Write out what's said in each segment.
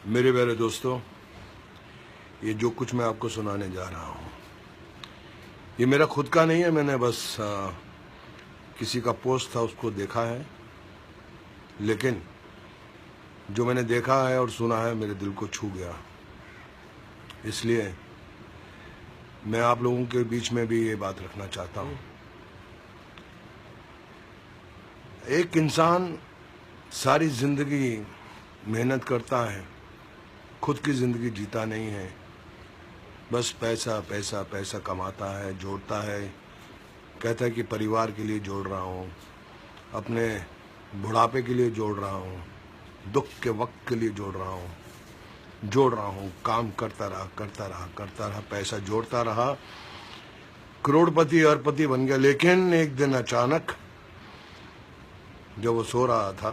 मेरे प्यारे दोस्तों, ये जो कुछ मैं आपको सुनाने जा रहा हूँ ये मेरा खुद का नहीं है। मैंने बस किसी का पोस्ट था उसको देखा है, लेकिन जो मैंने देखा है और सुना है मेरे दिल को छू गया। इसलिए मैं आप लोगों के बीच में भी ये बात रखना चाहता हूँ। एक इंसान सारी जिंदगी मेहनत करता है, खुद की जिंदगी जीता नहीं है, बस पैसा पैसा पैसा कमाता है, जोड़ता है, कहता है कि परिवार के लिए जोड़ रहा हूँ, अपने बुढ़ापे के लिए जोड़ रहा हूँ, दुख के वक्त के लिए जोड़ रहा हूँ, काम करता रहा, पैसा जोड़ता रहा, करोड़पति अरबपति बन गया। लेकिन एक दिन अचानक जब वो सो रहा था,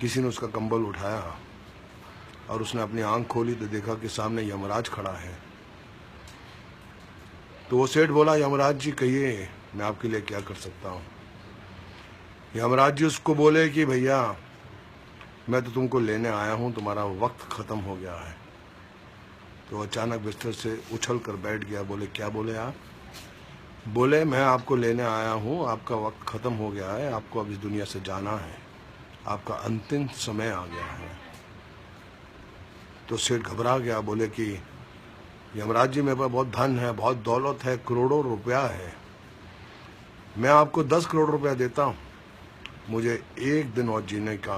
किसी ने उसका कंबल उठाया और उसने अपनी आंख खोली तो देखा कि सामने यमराज खड़ा है। तो वो सेठ बोला, यमराज जी कहिए मैं आपके लिए क्या कर सकता हूँ। यमराज जी उसको बोले कि भैया मैं तो तुमको लेने आया हूँ, तुम्हारा वक्त खत्म हो गया है। तो अचानक बिस्तर से उछल कर बैठ गया। बोले क्या बोले आप? बोले मैं आपको लेने आया हूँ, आपका वक्त खत्म हो गया है, आपको अब इस दुनिया से जाना है, आपका अंतिम समय आ गया है। तो सेठ घबरा गया। बोले कि यमराज जी मेरे पास बहुत धन है, बहुत दौलत है, करोड़ों रुपया है, मैं आपको 10 करोड़ रुपया देता हूँ, मुझे एक दिन और जीने का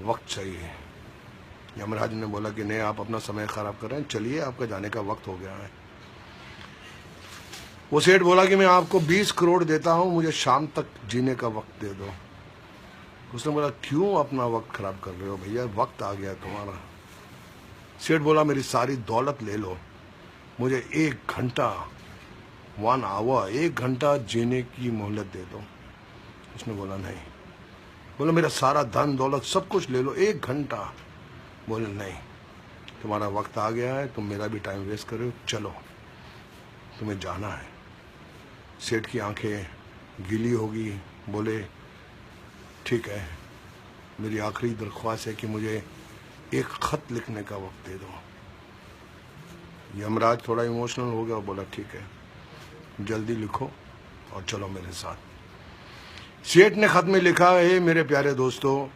वक्त चाहिए। यमराज ने बोला कि नहीं, आप अपना समय खराब कर रहे हैं, चलिए आपका जाने का वक्त हो गया है। वो सेठ बोला कि मैं आपको 20 करोड़ देता हूँ, मुझे शाम तक जीने का वक्त दे दो। उसने बोला क्यों अपना वक्त खराब कर रहे हो भैया, वक्त आ गया तुम्हारा। सेठ बोला मेरी सारी दौलत ले लो, मुझे 1 घंटा 1 आवर 1 घंटा जीने की मोहलत दे दो। उसने बोला नहीं। बोला मेरा सारा धन दौलत सब कुछ ले लो, 1 घंटा। बोले नहीं, तुम्हारा वक्त आ गया है, तुम मेरा भी टाइम वेस्ट कर रहे हो, चलो तुम्हें जाना है। सेठ की आंखें गीली होगी। बोले ठीक है, मेरी आखिरी दरख्वास्त है कि मुझे एक खत लिखने का वक्त दे दो। यमराज थोड़ा इमोशनल हो गया और बोला ठीक है, जल्दी लिखो और चलो मेरे साथ। सेठ ने खत में लिखा है, मेरे प्यारे दोस्तों,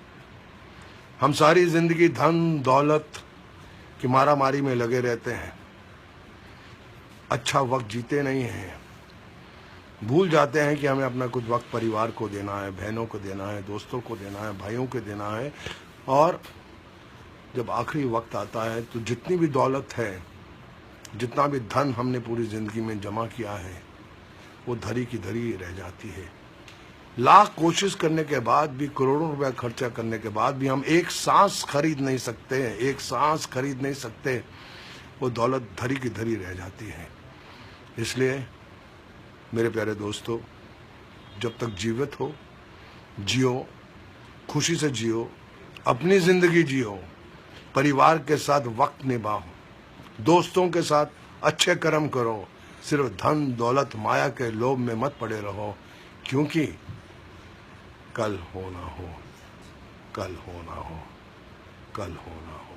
हम सारी जिंदगी धन दौलत की मारामारी में लगे रहते हैं, अच्छा वक्त जीते नहीं हैं, भूल जाते हैं कि हमें अपना कुछ वक्त परिवार को देना है, बहनों को देना है, दोस्तों को देना है, भाइयों को देना है। और जब आखिरी वक्त आता है तो जितनी भी दौलत है, जितना भी धन हमने पूरी जिंदगी में जमा किया है, वो धरी की धरी रह जाती है। लाख कोशिश करने के बाद भी, करोड़ों रुपया खर्चा करने के बाद भी हम एक सांस खरीद नहीं सकते, एक सांस खरीद नहीं सकते, वो दौलत धरी की धरी रह जाती है। इसलिए मेरे प्यारे दोस्तों, जब तक जीवित हो जियो, खुशी से जियो, अपनी जिंदगी जियो, परिवार के साथ वक्त निभाओ, दोस्तों के साथ अच्छे कर्म करो, सिर्फ धन दौलत माया के लोभ में मत पड़े रहो, क्योंकि कल होना हो, कल होना हो, कल होना हो।